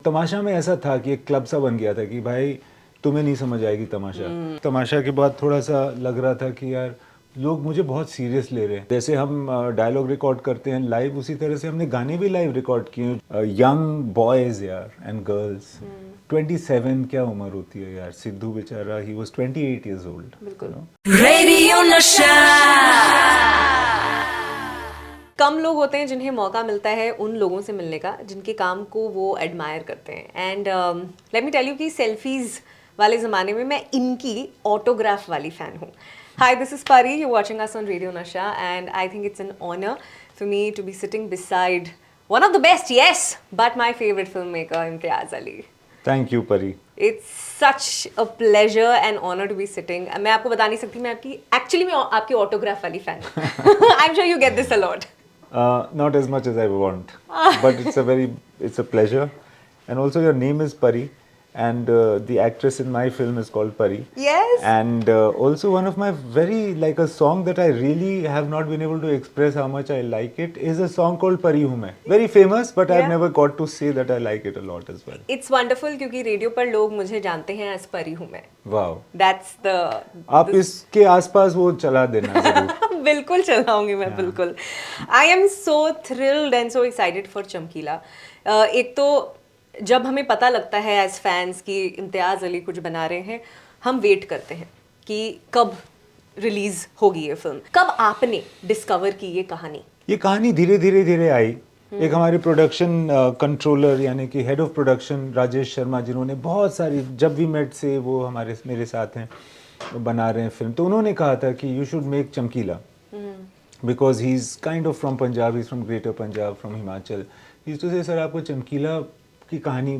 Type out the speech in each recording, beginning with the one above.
तमाशा में ऐसा था कि एक क्लब सा बन गया था कि भाई तुम्हें नहीं समझ आएगी तमाशा। तमाशा के बाद थोड़ा सा लग रहा था कि यार लोग मुझे बहुत सीरियस ले रहे हैं। जैसे हम डायलॉग रिकॉर्ड करते हैं लाइव, उसी तरह से हमने गाने भी लाइव रिकॉर्ड किए। यंग बॉयज यार एंड गर्ल्स, 27 क्या उम्र होती है यार। सिद्धू बेचारा ही वाज 28 years old। बिल्कुल। रेडियो नशा। कम लोग होते हैं जिन्हें मौका मिलता है उन लोगों से मिलने का जिनके काम को वो एडमायर करते हैं। And let me tell you कि सेल्फीज वाले ज़माने में मैं इनकी ऑटोग्राफ वाली फ़ैन हूँ। Hi, this is Pari, you watching us on radio Nasha and I think it's an honour for me to be sitting beside one of the best, yes, but my favorite filmmaker, Imtiaz Ali. Thank you Pari. It's such a pleasure and honor to be sitting. मैं आपको बता नहीं सकती, मैं आपकी autograph वाली fan हूँ। I'm sure you get this a lot. Not as much as I want, but it's a pleasure. And also your name is Pari, and the actress in my film is called Pari. Yes. And also one of my a song that I really have not been able to express how much I like it is a song called Pari Hu Main. Very famous, but I've Yeah. never got to say that I like it a lot as well. It's wonderful क्योंकि radio पर लोग मुझे जानते हैं as परी हूँ मैं. Wow. That's the. आप इसके आसपास वो चला देना जरूर। बिल्कुल चलाऊंगी मैं, बिल्कुल. I am so thrilled and so excited for चमकीला. एक तो जब हमें पता लगता है एज फैंस कि इम्तियाज़ अली कुछ बना रहे हैं, हम वेट करते हैं कि कब रिलीज होगी ये फिल्म. कब आपने डिस्कवर की ये कहानी? ये कहानी धीरे धीरे धीरे आई। एक हमारे प्रोडक्शन कंट्रोलर यानी कि head of production Rajesh Sharma, जिन्होंने बहुत सारी, जब वी मेट से वो मेरे साथ हैं, वो बना रहे हैं फिल्म, तो उन्होंने कहा था कि you should make Chamkila because he is kind of from Punjab, he is from greater Punjab, from Himachal. He used to say, sir आपको चमकीला की कहानी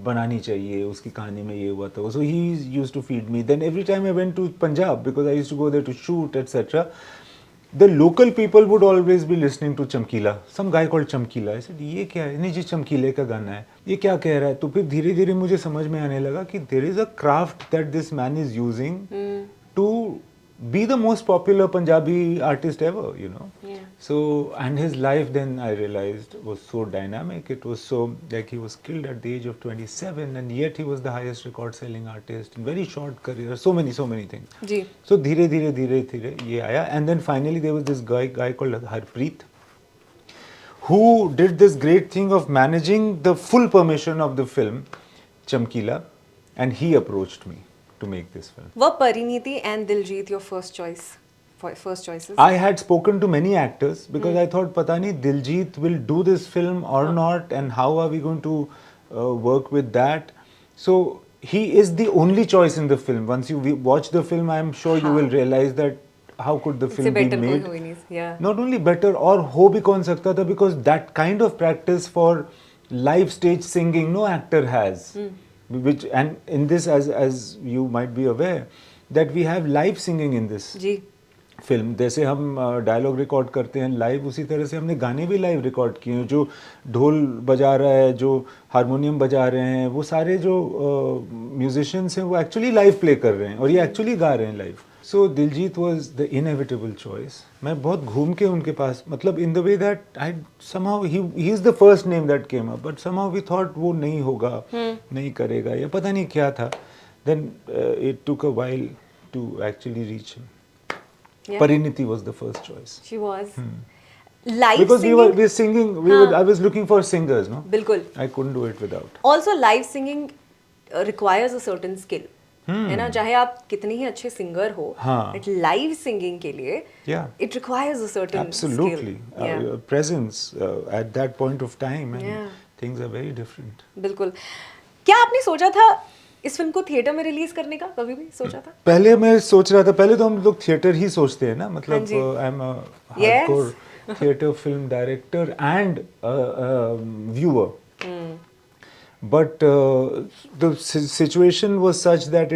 बनानी चाहिए, उसकी कहानी में ये हुआ था। So he used to feed me. Then every time I went to Punjab because I used to go there to shoot etcetera, the local people would always be listening to Chamkila. Some guy called Chamkila. I said, ये क्या है? नहीं जी, चमकीले का गाना है। ये क्या कह रहा है? तो फिर धीरे धीरे मुझे समझ में आने लगा कि there is a craft that this man is using to be the most popular Punjabi artist ever, you know. Yeah. So, and his life then I realized was so dynamic. It was so, like, he was killed at the age of 27 and yet he was the highest record selling artist in very short career. So many things. Ji. So धीरे धीरे ये आया, and then finally there was this guy called Harpreet who did this great thing of managing the full permission of the film Chamkila, and he approached me to make this film. Were Parineeti and Diljit your first choices? I had spoken to many actors because I thought pata nahi Diljit will do this film or not, and how are we going to work with that. So he is the only choice in the film. Once you watch the film, I am sure you will realize that how could the film be made. Yeah. Not only better, or ho bhi kaun sakta tha, because that kind of practice for live stage singing no actor has. Which, and in this, as you might be aware, that we have live singing in this जी. Film. जैसे हम dialogue record करते हैं live, उसी तरह से हमने गाने भी लाइव रिकॉर्ड किए हैं। जो ढोल बजा रहा है, जो हारमोनियम बजा रहे हैं, वो सारे जो म्यूजिशियंस हैं वो एक्चुअली लाइव प्ले कर रहे हैं और ये एक्चुअली गा रहे हैं live. So Diljit was the inevitable choice. मैं बहुत घूम के उनके पास, मतलब in the way that I somehow he is the first name that came up, but somehow we thought वो नहीं होगा, नहीं करेगा, या पता नहीं क्या था। Then it took a while to actually reach him. Yeah. Parineeti was the first choice. She was. Live Because singing. we were singing. I was looking for singers, no? बिल्कुल. I couldn't do it without. Also, live singing requires a certain skill. है ना, चाहे आप कितने ही अच्छे singer हो, but live singing के लिए it requires a certain Absolutely. skill. Your presence at that point of time, and things are very different. बिल्कुल. क्या आपने सोचा था इस फिल्म को थिएटर में रिलीज करने का? कभी भी सोचा था? पहले मैं सोच रहा था, पहले तो हम लोग थिएटर ही सोचते हैं ना, मतलब I am a hardcore theatre film director and viewer. But the situation was such that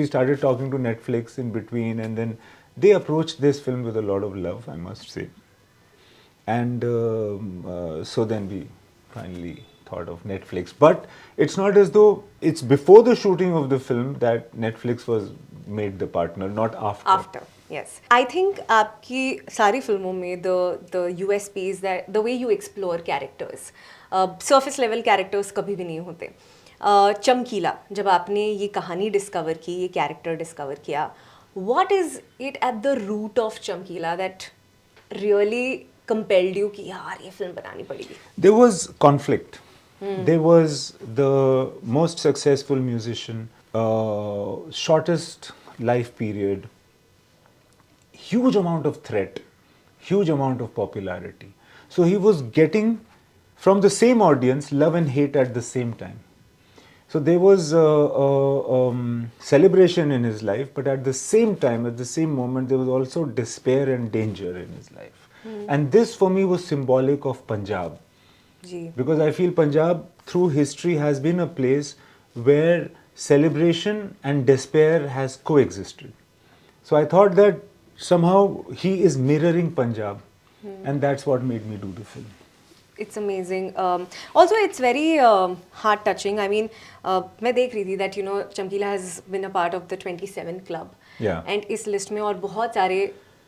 we started talking to Netflix in between, and then they approached this film with a lot of love, I must say. And so then we finally thought of Netflix. But it's not as though it's before the shooting of the film that Netflix was made the partner, not after. Yes, I think आपकी सारी फिल्मों में the USP is that the way you explore characters. Surface level characters कभी भी नहीं होते. चमकीला, जब आपने ये कहानी डिस्कवर की, ये कैरेक्टर डिस्कवर किया, what is it at the root of चमकीला that really compelled you कि यार ये फिल्म बनानी पड़ेगी? There was conflict. There was the most successful musician, shortest life period, huge amount of threat, huge amount of popularity. So he was getting from the same audience love and hate at the same time. So there was celebration in his life, but at the same time, at the same moment, there was also despair and danger in his life. And this for me was symbolic of Punjab. Ji. Because I feel Punjab, through history, has been a place where celebration and despair has coexisted. So I thought that somehow he is mirroring Punjab, and that's what made me do the film. It's amazing. Also, it's very heart touching. I mean, मैं देख रही थी that you know चमकीला has been a part of the 27 club. Yeah. And इस list में और बहुत सारे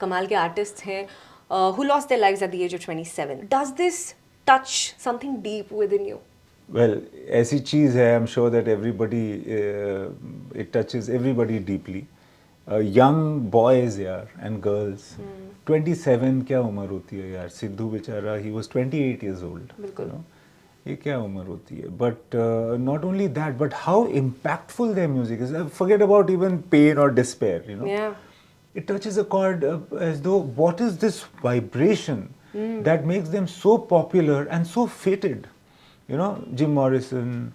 कमाल के आर्टिस्ट हैं who lost their lives at the age of 27. Does this touch something deep within you? Well, ऐसी चीज़ है, I'm sure that everybody, it touches everybody deeply. Young boys यार and girls. 27 क्या उम्र होती है यार? सिद्धू बेचारा, he was 28 years old. बिल्कुल. You know? ये क्या उम्र होती है? But not only that, but how impactful their music is. Forget about even pain or despair, you know. Yeah. It touches a chord as though what is this vibration that makes them so popular and so fitted? You know, Jim Morrison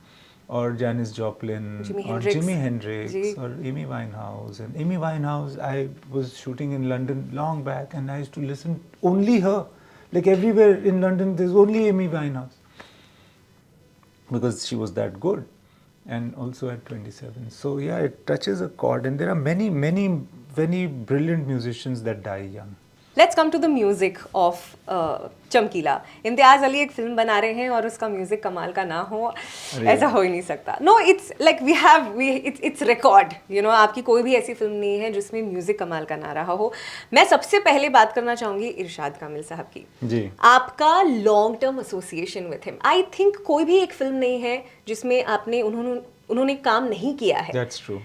or Janis Joplin Jimi or Hendrix. Jimi Hendrix Ji. or Amy Winehouse. And Amy Winehouse, I was shooting in London long back and I used to listen only her. Like everywhere in London, there's only Amy Winehouse. Because she was that good. And also at 27. So yeah, it touches a chord. And there are many, many, many brilliant musicians that die young. Let's come to the music of चमकीला. इम्तियाज अली एक film बना रहे हैं और उसका music कमाल का ना हो, ऐसा हो ही नहीं सकता. No, it's like it's record. You know, आपकी कोई भी ऐसी फिल्म नहीं है जिसमें म्यूजिक कमाल का ना रहा हो. मैं सबसे पहले बात करना चाहूंगी इरशाद कामिल साहब की. जी. आपका long term association with him. I think कोई भी एक फिल्म नहीं है जिसमें उन्होंने काम नहीं किया है. That's true.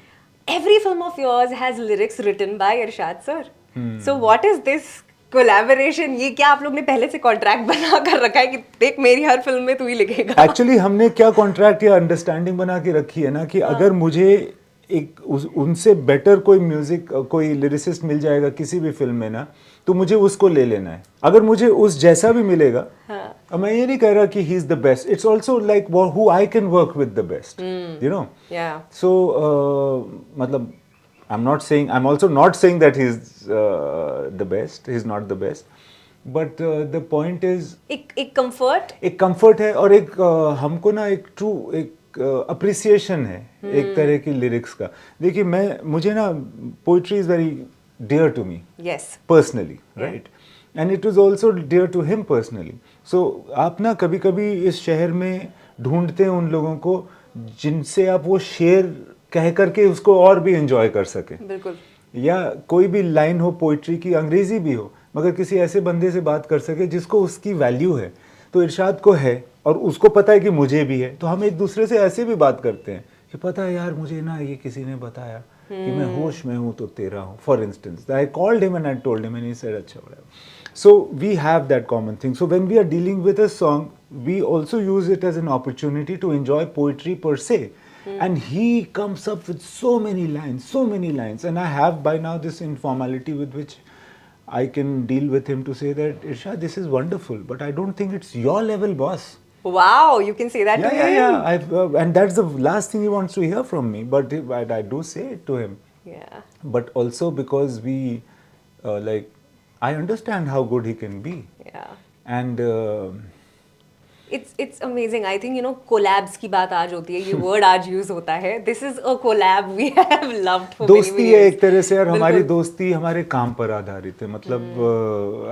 Every film of yours has lyrics written by Irshad sir. So what is this collaboration? ये क्या आप लोग ने पहले से कॉन्ट्रैक्ट बना कर रखा है कि देख मेरी हर फिल्म में तू ही लिखेगा? एक्चुअली हमने क्या कॉन्ट्रैक्ट या अंडरस्टैंडिंग बना के रखी है ना कि अगर मुझे उनसे बेटर कोई म्यूजिक, कोई लिरिसिस्ट मिल जाएगा किसी भी फिल्म में ना, तो मुझे उसको ले लेना है. अगर मुझे उस जैसा भी मिलेगा, अब मैं ये नहीं कह रहा कि he is the best. It's also like who I can work with the best, you know. So मतलब I'm also not saying that he's the best. He's not the best. But the point is, एक comfort है और एक हमको ना एक true appreciation है एक तरह की lyrics का. देखिए मुझे ना poetry is very dear to me. Yes. Personally, right? And it was also dear to him personally. So आप ना कभी-कभी इस शहर में ढूंढते हैं उन लोगों को जिनसे आप वो शेर कह करके उसको और भी एंजॉय कर सके. बिल्कुल. या कोई भी लाइन हो पोइट्री की, अंग्रेजी भी हो, मगर किसी ऐसे बंदे से बात कर सके जिसको उसकी वैल्यू है. तो इरशाद को है और उसको पता है कि मुझे भी है, तो हम एक दूसरे से ऐसे भी बात करते हैं कि पता है यार मुझे ना ये किसी ने बताया कि मैं होश में हूँ तो तेरा हूँ. For instance I called him and I told him and he said अच्छा हो. So we have that common thing. So when we are dealing with a song, we also use it as an opportunity to enjoy poetry per se. And he comes up with so many lines. And I have by now this informality with which I can deal with him to say that, Irshad, this is wonderful, but I don't think it's your level, boss. Wow, you can say that to him? Yeah. And that's the last thing he wants to hear from me. But I do say it to him. Yeah. But also because I understand how good he can be. Yeah. And it's amazing. I think, you know, collabs की बात आज होती है, ये word आज use होता है. This is a collab we have loved for many दोस्ती है years. एक तरह से, और हमारी दोस्ती हमारे काम पर आधारित है. मतलब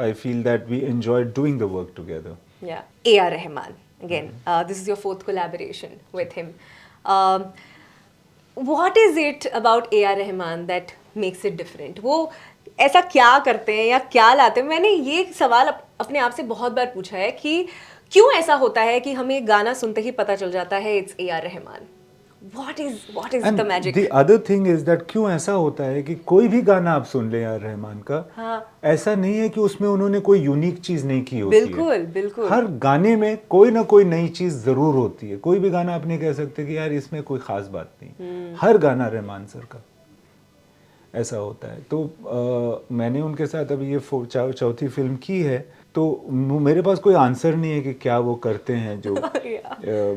I feel that we enjoyed doing the work together. Yeah. A.R. Rahman. Again, this is your 4th collaboration with him. What is it about A.R. Rahman that makes it different? वो ऐसा क्या करते हैं या क्या लाते हैं? मैंने ये सवाल अपने आप से बहुत बार पूछा है कि क्यों ऐसा होता है कि हमें गाना सुनते ही पता चल जाता है it's a R Rahman? What is and the magic? The other thing is that क्यों ऐसा होता है कि कोई भी गाना आप सुन ले यार रहमान का, हाँ। ऐसा नहीं है कि उसमें उन्होंने कोई यूनिक चीज नहीं की होती है। बिल्कुल बिल्कुल। हर गाने में कोई ना कोई नई चीज जरूर होती है। कोई भी गाना आप नहीं कह सकते कि यार इसमें कोई खास बात नहीं। हर गाना रहमान सर का ऐसा होता है। तो मैंने उनके साथ अभी ये चौथी फिल्म की है, तो मेरे पास कोई आंसर नहीं है कि क्या वो करते हैं जो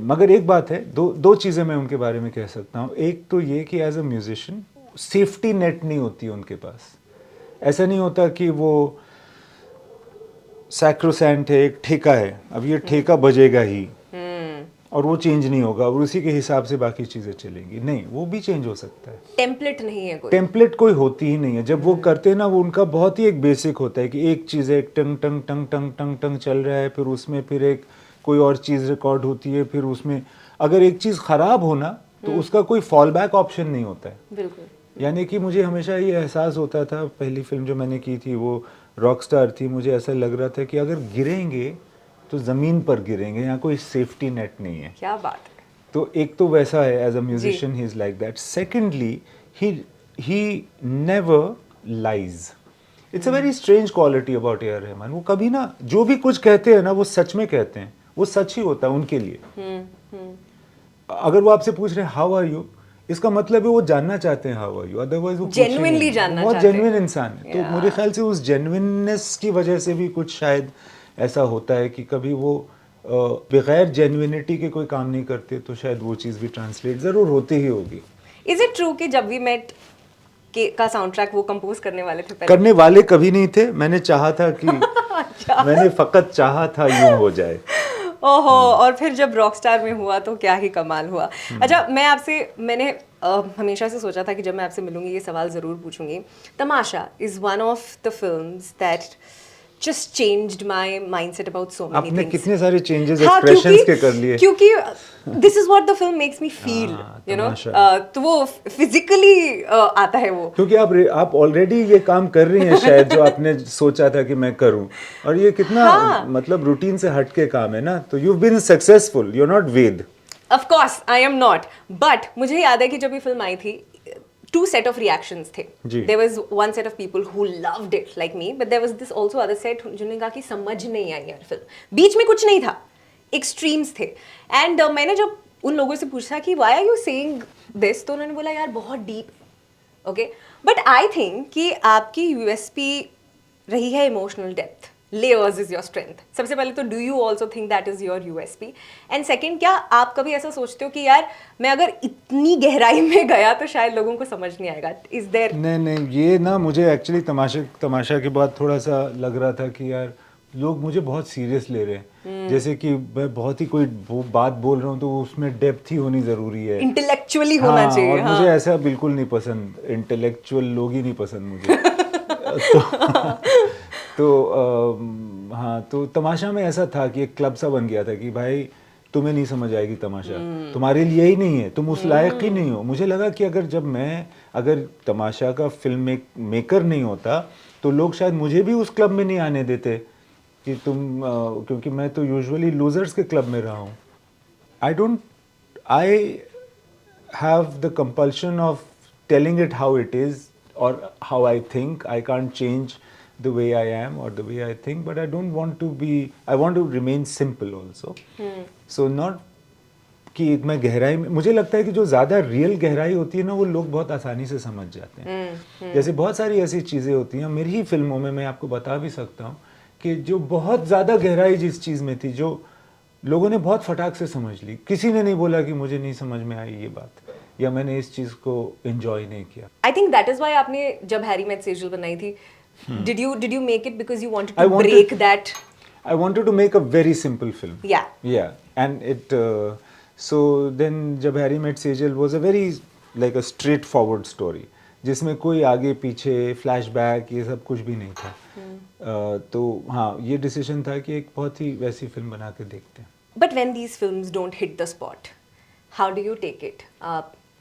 मगर एक बात है, दो चीज़ें मैं उनके बारे में कह सकता हूँ। एक तो ये कि as a musician safety net नहीं होती उनके पास। ऐसा नहीं होता कि वो सैक्रोसैंट है, एक ठेका है, अब ये ठेका बजेगा ही और वो चेंज नहीं होगा और उसी के हिसाब से बाकी चीज़ें चलेंगी। नहीं, वो भी चेंज हो सकता है। टेम्पलेट नहीं है कोई। टेम्पलेट कोई होती ही नहीं है। जब वो करते हैं ना, वो उनका बहुत ही एक बेसिक होता है कि एक चीज़ है, एक टंग टंग टंग टंग टंग टंग चल रहा है, फिर उसमें फिर एक कोई और चीज़ रिकॉर्ड होती है, फिर उसमें अगर एक चीज़ ख़राब हो ना तो उसका कोई फॉल बैक ऑप्शन नहीं होता है। बिल्कुल। यानी कि मुझे हमेशा ये एहसास होता था, पहली फिल्म जो मैंने की थी वो रॉक स्टार थी, मुझे ऐसा लग रहा था कि अगर गिरेंगे तो ज़मीन पर गिरेंगे, यहाँ कोई सेफ्टी नेट नहीं है। क्या बात है। तो एक तो वैसा है, as a musician he is like that. Secondly he never lies. It's a very strange quality about A R Rahman. वो कभी ना जो भी कुछ कहते हैं ना वो सच में कहते हैं, वो सच ही होता है उनके लिए। अगर वो आपसे पूछ रहे हैं हाउ आर यू, इसका मतलब है वो जानना चाहते हैं हाउ आर यू, अदरवाइज वो Genuinely जानना बहुत चाहते हैं। जेन्युइन इंसान है। तो मेरे ख्याल से उस जेन्युइननेस की वजह से भी कुछ शायद ऐसा होता है कि कभी वो बगैर जेन्युइनिटी के कोई काम नहीं करते, तो शायद वो चीज़ भी ट्रांसलेट ज़रूर होती ही होगी। इज इट ट्रू कि जब वी मेट का साउंड ट्रैक वो कंपोज करने वाले थे पहले? करने वाले कभी नहीं थे, मैंने चाहा था कि मैंने फकत चाहा था यूं हो जाए। ओहो, और फिर जब रॉकस्टार में हुआ तो क्या ही कमाल हुआ। अच्छा, मैंने हमेशा से सोचा था कि जब मैं आपसे मिलूंगी ये सवाल ज़रूर पूछूंगी। Tamasha is one of the films that just changed my mindset about so many आपने things. कितने सारे चेंजेस हाँ, एक्सप्रेशंस के कर लिए। क्योंकि this is what the film makes me feel, you know. तमाशा। तो वो physically आता है वो। क्योंकि आप ऑलरेडी ये काम कर रही हैं शायद जो आपने सोचा था कि मैं करूं, और ये कितना मतलब रूटीन से हट के काम है ना। तो you been successful, you are not वेद। Of course, I am not. But मुझे याद है कि जब ये फिल्म आई थी, two set of reactions थे. जी। There was one set of people who loved it like me, but there was this also other set जिन्होंने कहा कि समझ नहीं आई यार फिल्म, बीच में कुछ नहीं था, extremes थे. And मैंने जब उन लोगों से पूछा कि why are you saying this, तो उन्होंने बोला यार बहुत deep, okay? But I think कि आपकी USP रही है emotional depth. Layers is your strength. सबसे पहले तो do you also think that is your USP? And second, क्या आप कभी ऐसा सोचते हो कि यार मैं अगर इतनी गहराई में गया तो शायद लोगों को समझ नहीं आएगा? Is there? नहीं, ये ना मुझे एक्चुअली तमाशा के बाद थोड़ा सा लग रहा था कि यार लोग मुझे बहुत सीरियस ले रहे हैं। जैसे कि मैं बहुत ही कोई बात बोल रहा हूँ तो उसमें डेप्थ ही होनी ज़रूरी है, इंटेलेक्चुअली होना चाहिए। और मुझे ऐसा बिल्कुल नहीं पसंद, इंटेलेक्चुअल लोग ही नहीं पसंद मुझे। हाँ, तो तमाशा में ऐसा था कि एक क्लब सा बन गया था कि भाई तुम्हें नहीं समझ आएगी तमाशा, तुम्हारे लिए ही नहीं है, तुम उस लायक ही नहीं हो। मुझे लगा कि अगर तमाशा का फिल्म मेकर नहीं होता तो लोग शायद मुझे भी उस क्लब में नहीं आने देते कि क्योंकि मैं तो यूजुअली लूजर्स के क्लब में रहा हूँ। I have the compulsion of telling it how it is और how I think. I can't change the way I am or the way I think, but I want to remain simple also. So not कि मैं गहराई में, मुझे लगता है कि जो ज़्यादा रियल गहराई होती है ना वो लोग बहुत आसानी से समझ जाते हैं। जैसे बहुत सारी ऐसी चीज़ें होती हैं मेरी ही फिल्मों में, मैं आपको बता भी सकता हूँ कि जो बहुत ज़्यादा गहराई जिस चीज़ में थी, जो लोगों ने बहुत फटाक से समझ ली, किसी ने नहीं बोला कि मुझे नहीं समझ में आई ये बात या मैंने इस चीज़ को एंजॉय नहीं किया। I think that is why आपने जब हैरी मेट सेजल बनाई थी, did you make it because you wanted to break that? I wanted to make a very simple film. Yeah. And it so then Jab Harry met Sejal was a very like a straightforward story जिसमें कोई आगे पीछे flashback ये सब कुछ भी नहीं था। तो हाँ, ये डिसीजन था कि एक बहुत ही वैसी फिल्म बना के देखते हैं। But when these films don't hit the spot, how do you take it?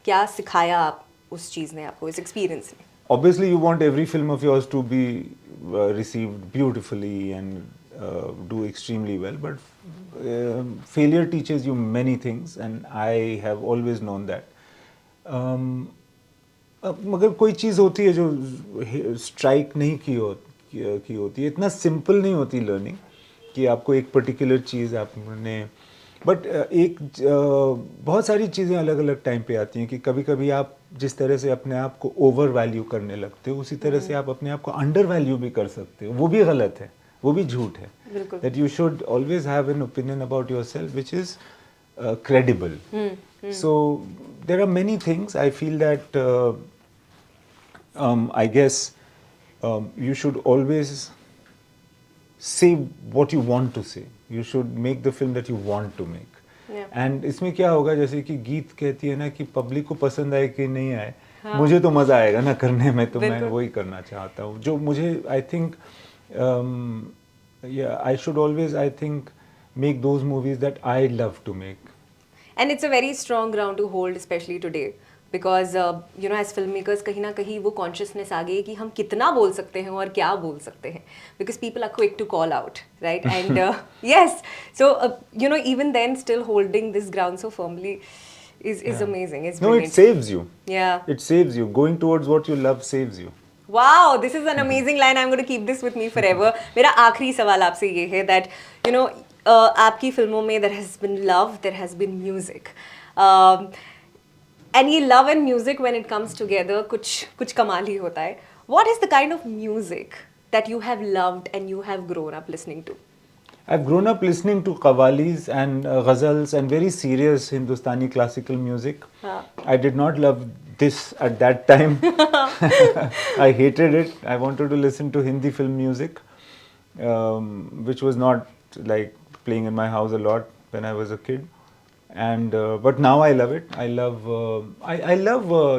क्या सिखाया आप उस चीज़ ने आपको, इस एक्सपीरियंस ने? obviously you want every film of yours to be received beautifully and do extremely well, but failure teaches you many things, and I have always known that. मगर कोई चीज़ होती है जो स्ट्राइक नहीं की होती है, इतना सिंपल नहीं होती लर्निंग कि आपको एक पर्टिकुलर चीज़ आपने, बट बहुत सारी चीज़ें अलग अलग टाइम पे आती हैं कि कभी कभी आप जिस तरह से अपने आप को ओवर वैल्यू करने लगते हो, उसी तरह से आप अपने आप को अंडर वैल्यू भी कर सकते हो. वो भी गलत है, वो भी झूठ है. That you should always have an opinion about your self which is credible. So there are many things. I feel that I guess you should always say what you want to say. You should make the film that you want to make. Yeah. And इसमें क्या होगा, जैसे कि गीत कहती है ना कि पब्लिक को पसंद आए कि नहीं आए, मुझे तो मज़ा आएगा ना करने में, तो मैं वही करना चाहता हूँ जो मुझे, I think I should always, I think, make those movies that I love to make. And it's a very strong ground to hold, especially today, because as filmmakers कहीं ना कहीं वो consciousness आ गई है कि हम कितना बोल सकते हैं और क्या बोल सकते हैं, because people are quick to call out, right? And yes, so even then still holding this ground so firmly is amazing. It's No, brilliant. it saves you. Yeah. It saves you. Going towards what you love saves you. Wow, this is an amazing line. I'm going to keep this with me forever. मेरा आखिरी सवाल आपसे ये है that आपकी फिल्मों में there has been love, there has been music, and ये love and music when it comes together कुछ कमाल ही होता है. What is the kind of music that you have loved and you have grown up listening to? I've grown up listening to qawwalis and ghazals and very serious Hindustani classical music. I did not love this at that time. I hated it. I wanted to listen to Hindi film music, which was not like playing in my house a lot when I was a kid. And but now I love it. I love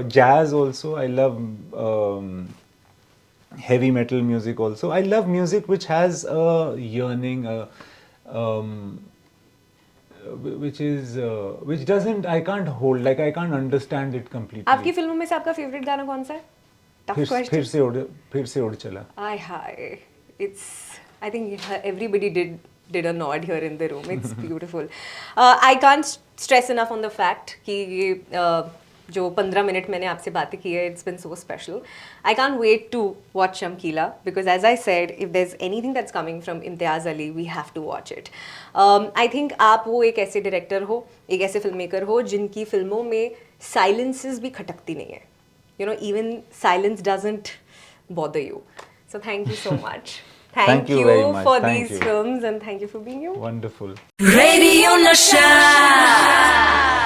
jazz also. I love heavy metal music also. I love music which has a yearning, which doesn't, I can't hold, like I can't understand it completely. आपकी फिल्मों में से आपका favourite गाना कौन सा है? Tough question. फिर से उड़ चला. Hi. It's, I think everybody did a nod here in the room. It's beautiful. I can't stress enough on the fact कि जो 15 मिनट मैंने आपसे बातें की है, it's been so special. I can't wait to watch Chamkila, because as I said, if there's anything that's coming from Imtiaz Ali, we have to watch it. I think आप वो एक ऐसे डायरेक्टर हो, एक ऐसे फिल्ममेकर हो जिनकी फिल्मों में साइलेंसेस भी खटकती नहीं है. Even silence doesn't bother you. So thank you so much. Thank you very much. for Thank these you. films, and thank you for being you. Wonderful. Radio Nasha.